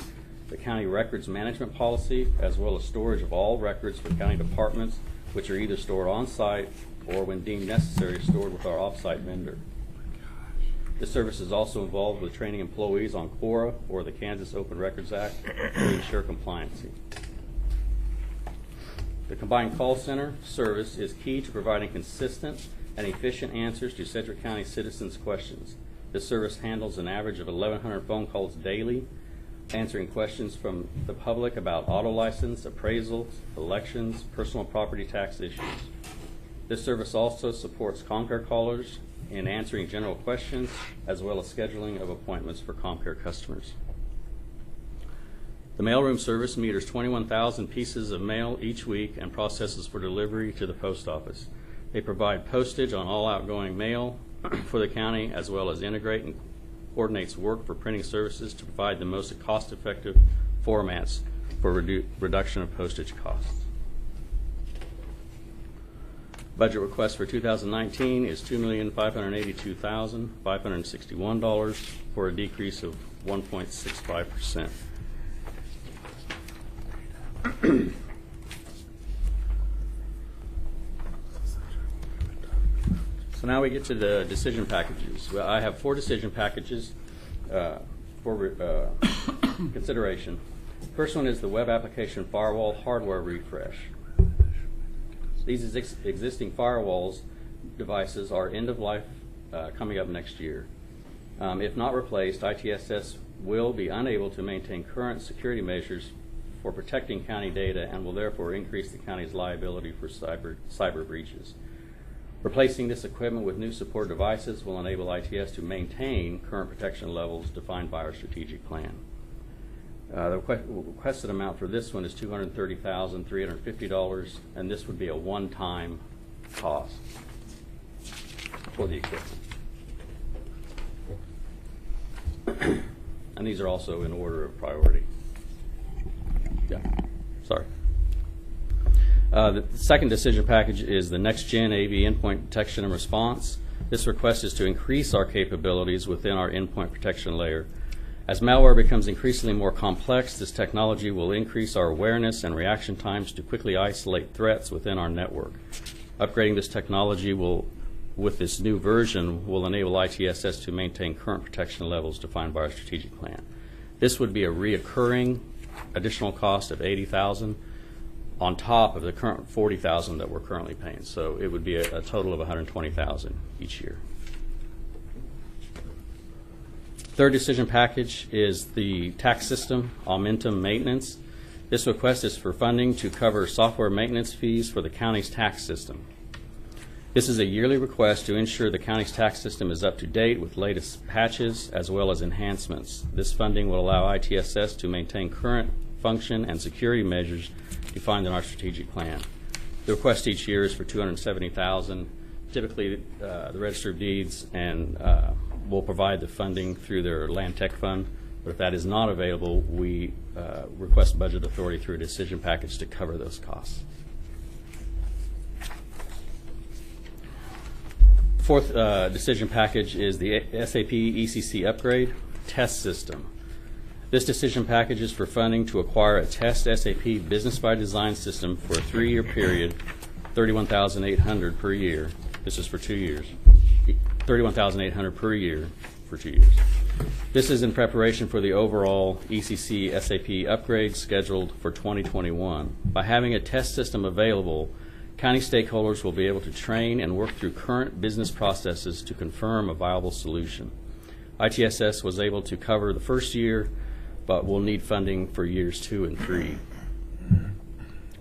the county records management policy, as well as storage of all records for county departments, which are either stored on site or, when deemed necessary, stored with our off-site vendor. This service is also involved with training employees on CORA or the Kansas Open Records Act to ensure compliancy. The combined call center service is key to providing consistent and efficient answers to Sedgwick County citizens' questions. This service handles an average of 1,100 phone calls daily, answering questions from the public about auto license, appraisals, elections, personal property tax issues. This service also supports ComCare callers in answering general questions, as well as scheduling of appointments for ComCare customers. The mailroom service meters 21,000 pieces of mail each week and processes for delivery to the post office. They provide postage on all outgoing mail for the county, as well as integrate and coordinates work for printing services to provide the most cost-effective formats for reduction of postage costs. Budget request for 2019 is $2,582,561 for a decrease of 1.65%. So now we get to the decision packages. Well, I have 4 decision packages for consideration. First one is the web application firewall hardware refresh. These existing firewalls devices are end of life coming up next year. If not replaced, ITSS will be unable to maintain current security measures for protecting county data and will therefore increase the county's liability for cyber breaches. Replacing this equipment with new support devices will enable ITS to maintain current protection levels defined by our strategic plan. The requested amount for this one is $230,350, and this would be a one-time cost for the equipment. And these are also in order of priority. Yeah, sorry. The second decision package is the Next Gen AV Endpoint Detection and Response. This request is to increase our capabilities within our endpoint protection layer. As malware becomes increasingly more complex, this technology will increase our awareness and reaction times to quickly isolate threats within our network. Upgrading this technology with this new version will enable ITSS to maintain current protection levels defined by our strategic plan. This would be a reoccurring additional cost of $80,000 on top of the current $40,000 that we're currently paying. So it would be a total of $120,000 each year. Third decision package is the tax system augmentum maintenance. This request is for funding to cover software maintenance fees for the county's tax system. This is a yearly request to ensure the county's tax system is up to date with latest patches as well as enhancements. This funding will allow ITSS to maintain current function and security measures defined in our strategic plan. The request each year is for $270,000. Typically, the Register of Deeds and will provide the funding through their Land Tech Fund. But if that is not available, we request budget authority through a decision package to cover those costs. Fourth decision package is the SAP ECC upgrade test system. This decision package is for funding to acquire a test SAP Business by Design system for a 3-year period, $31,800 per year. This is for 2 years. $31,800 per year for 2 years. This is in preparation for the overall ECC SAP upgrade scheduled for 2021. By having a test system available, county stakeholders will be able to train and work through current business processes to confirm a viable solution. ITSS was able to cover the first year, but will need funding for years 2 and 3.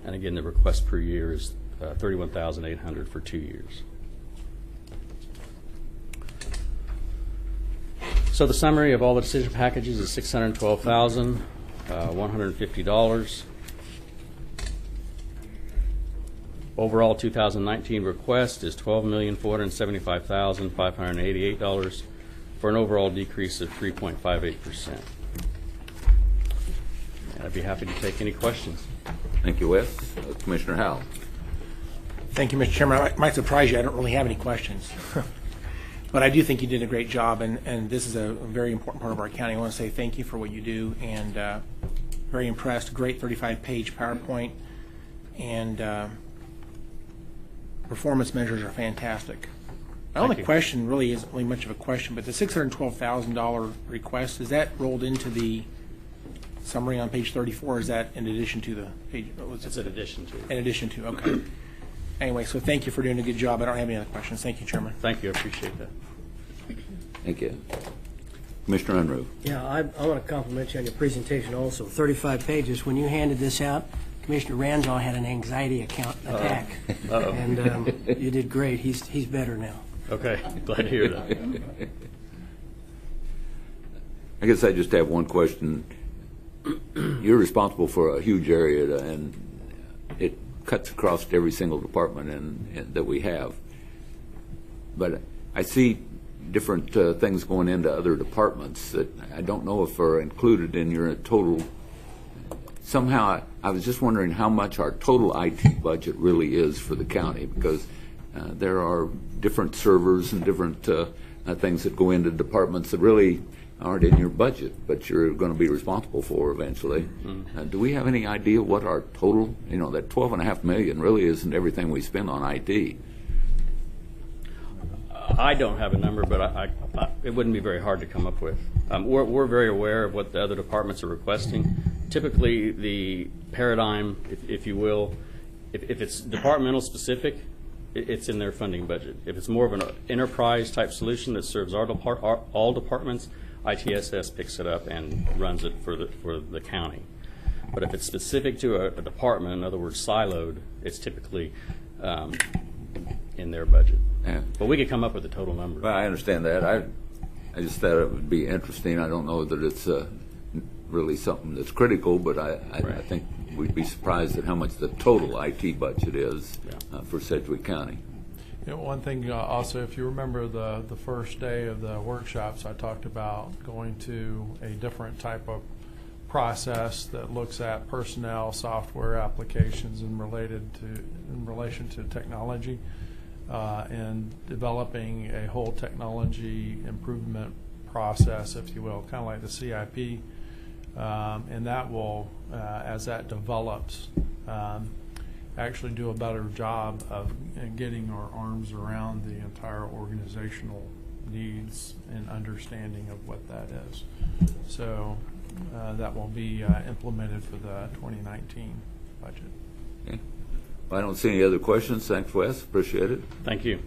And again, the request per year is $31,800 for 2 years. So the summary of all the decision packages is $612,150. Overall 2019 request is $12,475,588 for an overall decrease of 3.58%. And I'd be happy to take any questions. Thank you, Wes. Commissioner Howell. Thank you, Mr. Chairman. I might surprise you. I don't really have any questions. But I do think you did a great job, and this is a very important part of our county. I want to say thank you for what you do, and very impressed. Great 35-page PowerPoint, and performance measures are fantastic. My only question really isn't really much of a question, but the $612,000 request, is that rolled into the summary on page 34, or is that in addition to the page? It's in addition to. In addition to, okay. Anyway, so thank you for doing a good job. I don't have any other questions. Thank you, Chairman. Thank you. I appreciate that. Thank you. Commissioner Unruh. Yeah, I want to compliment you on your presentation also. 35 pages. When you handed this out, Commissioner Ranzau had an anxiety attack. And you did great. He's better now. Okay. Glad to hear that. I guess I just have one question. You're responsible for a huge area, and it cuts across every single department that we have. But I see different things going into other departments that I don't know if are included in your total. Somehow, I was just wondering how much our total IT budget really is for the county, because there are different servers and different things that go into departments that really aren't in your budget, but you're going to be responsible for eventually. Mm-hmm. Do we have any idea what our total, that $12.5 million really isn't everything we spend on IT? I don't have a number, but it wouldn't be very hard to come up with. We're very aware of what the other departments are requesting. Typically, the paradigm, if you will, if it's departmental specific, it's in their funding budget. If it's more of an enterprise type solution that serves all departments, ITSS picks it up and runs it for the county. But if it's specific to a department, in other words, siloed, it's typically in their budget. Yeah. But we could come up with a total number. Well, I understand that. I just thought it would be interesting. I don't know that it's really something that's critical, but I think we'd be surprised at how much the total IT budget is for Sedgwick County. One thing also, if you remember the first day of the workshops, I talked about going to a different type of process that looks at personnel, software applications, and in relation to technology, and developing a whole technology improvement process, if you will, kind of like the CIP, and that will, as that develops, actually do a better job of getting our arms around the entire organizational needs and understanding of what that is. So that will be implemented for the 2019 budget. Okay. Well, I don't see any other questions. Thanks, Wes. Appreciate it. Thank you.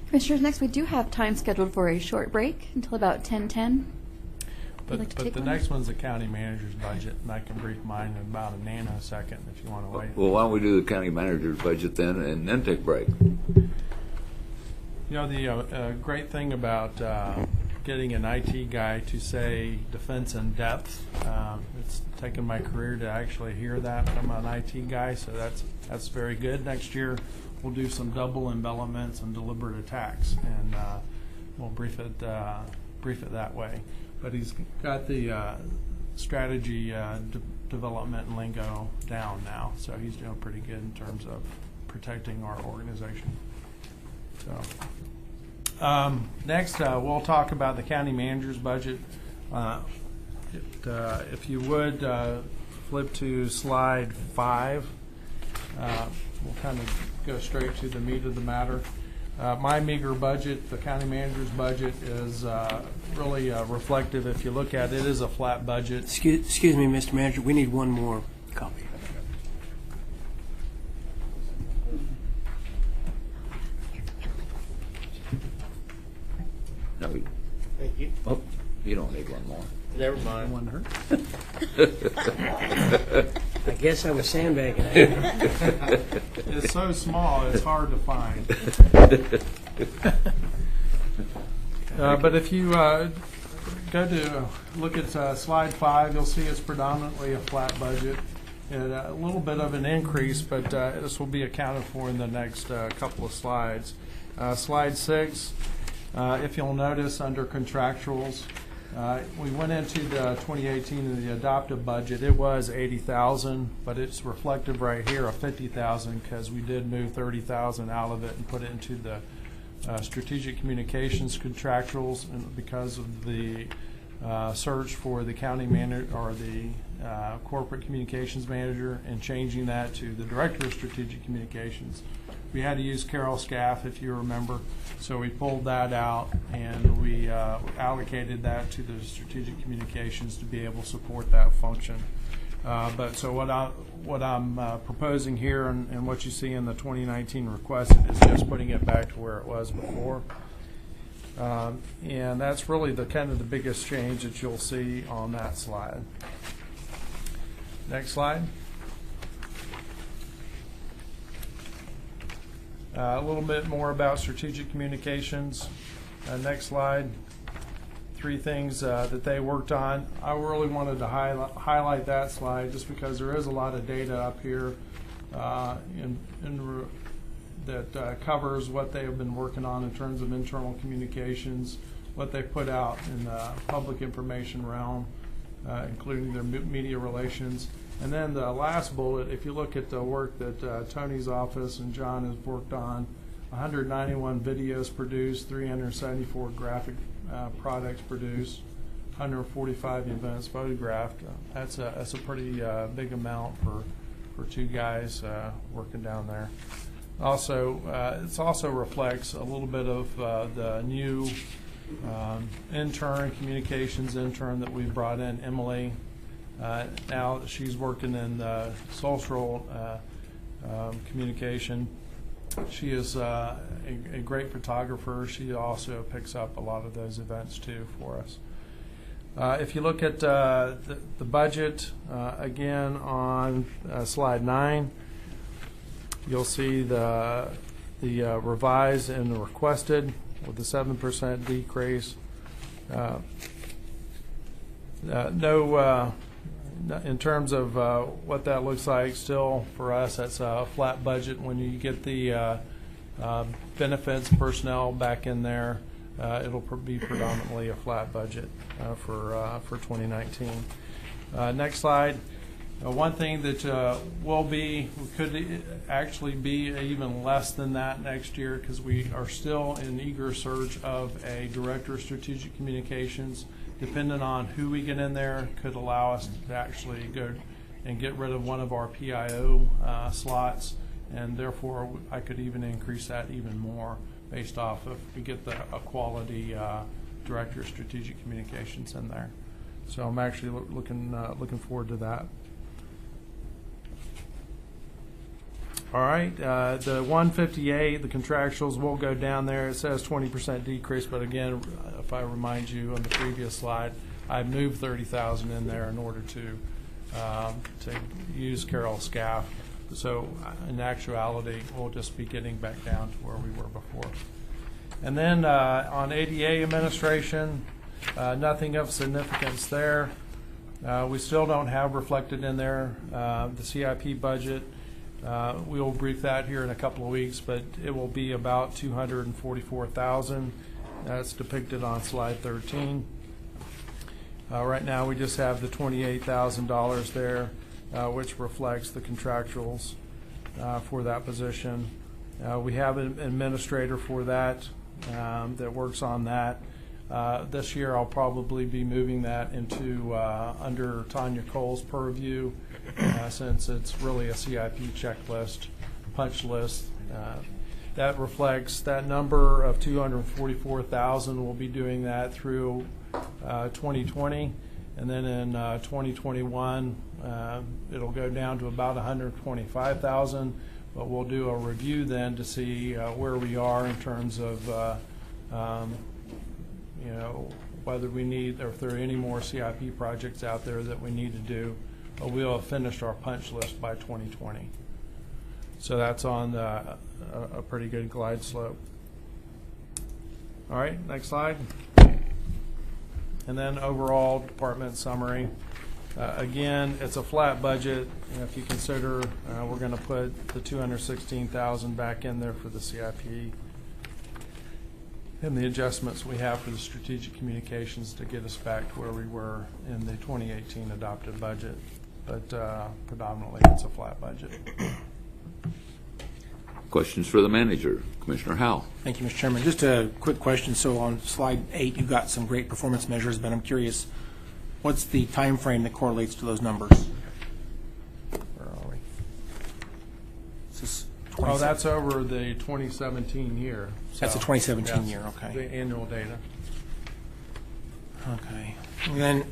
Commissioners, next we do have time scheduled for a short break until about 10:10. But the next one's the county manager's budget, and I can brief mine in about a nanosecond if you want to wait. Well, why don't we do the county manager's budget then and then take a break? You know, the great thing about getting an IT guy to say defense in depth, it's taken my career to actually hear that from an IT guy, so that's very good. Next year, we'll do some double envelopments and deliberate attacks, and we'll brief it that way. But he's got the strategy development and lingo down now, so he's doing pretty good in terms of protecting our organization. So next, we'll talk about the county manager's budget. If you would flip to slide 5, we'll kind of go straight to the meat of the matter. My meager budget, the county manager's budget, is really reflective. If you look at it, it is a flat budget. Excuse me, Mr. Manager, we need one more copy. No, Thank you. oh, you don't need one more. Never mind. One hurt. I guess I was sandbagging. It's so small, it's hard to find. But if you go to look at slide 5, you'll see it's predominantly a flat budget. And a little bit of an increase, but this will be accounted for in the next couple of slides. Slide 6, if you'll notice under contractuals, we went into the 2018 and the adopted budget. It was $80,000, but it's reflective right here of $50,000 because we did move $30,000 out of it and put it into the strategic communications contractuals, and because of the search for the county manager or the corporate communications manager and changing that to the director of strategic communications. We had to use Carol Scaff, if you remember, so we pulled that out and we allocated that to the strategic communications to be able to support that function. But so what I'm proposing here and what you see in the 2019 request is just putting it back to where it was before. And that's really the kind of the biggest change that you'll see on that slide. Next slide. A little bit more about strategic communications. Next slide. 3 things that they worked on. I really wanted to highlight that slide just because there is a lot of data up here that covers what they have been working on in terms of internal communications, what they put out in the public information realm, including their media relations. And then the last bullet, if you look at the work that Tony's office and John has worked on, 191 videos produced, 374 graphic products produced, 145 events photographed. That's a pretty big amount for 2 guys working down there. Also, it also reflects a little bit of the new communications intern that we brought in, Emily. Now she's working in social communication. She is a great photographer. She also picks up a lot of those events too for us. If you look at the budget again on slide 9, you'll see the revised and the requested with the 7% decrease. In terms of what that looks like, still for us, that's a flat budget. When you get the benefits personnel back in there, it'll be predominantly a flat budget for 2019. Next slide. One thing that could actually be even less than that next year because we are still in eager search of a director of strategic communications. Depending on who we get in there, could allow us to actually go and get rid of one of our PIO slots, and therefore I could even increase that even more based off if we get a quality director of strategic communications in there. So I'm actually looking forward to that. All right, the 158, the contractuals will go down there. It says 20% decrease, but again, if I remind you on the previous slide, I moved 30,000 in there in order to use Carroll Scaff. So in actuality, we'll just be getting back down to where we were before. And then on ADA administration, nothing of significance there. We still don't have reflected in there the CIP budget. We will brief that here in a couple of weeks, but it will be about $244,000. That's depicted on slide 13. Right now, we just have the $28,000 there, which reflects the contractuals for that position. We have an administrator for that that works on that. This year, I'll probably be moving that into under Tanya Cole's purview, since it's really a CIP checklist, punch list. That reflects that number of $244,000. We'll be doing that through 2020, and then in 2021, it'll go down to about $125,000. But we'll do a review then to see where we are in terms of whether we need, or if there are any more CIP projects out there that we need to do. But we'll have finished our punch list by 2020. So that's on a pretty good glide slope. All right, next slide. And then overall department summary. Again, it's a flat budget. If you consider we're going to put the $216,000 back in there for the CIP, and the adjustments we have for the strategic communications to get us back to where we were in the 2018 adopted budget. But predominantly, it's a flat budget. Questions for the manager, Commissioner Howell. Thank you, Mr. Chairman. Just a quick question. So on slide 8, you've got some great performance measures, but I'm curious, what's the time frame that correlates to those numbers? Where are we? Is this Oh, that's over the 2017 year. That's the 2017 yes, year, okay. The annual data. Okay. And then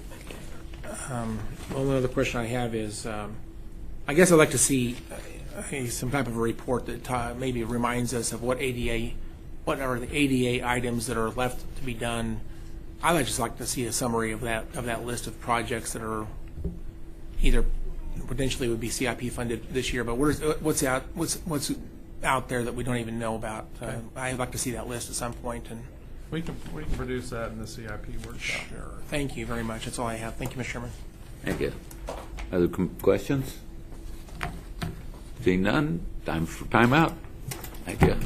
one other question I have is, I guess I'd like to see some type of a report that maybe reminds us of what are the ADA items that are left to be done. I'd just like to see a summary of that list of projects that are either potentially would be CIP funded this year, but what's out there that we don't even know about. I'd like to see that list at some point. And we can produce that in the CIP workshop. Sure. Thank you very much. That's all I have. Thank you, Mr. Chairman. Thank you. Other questions? Seeing none, time for time out. Thank you.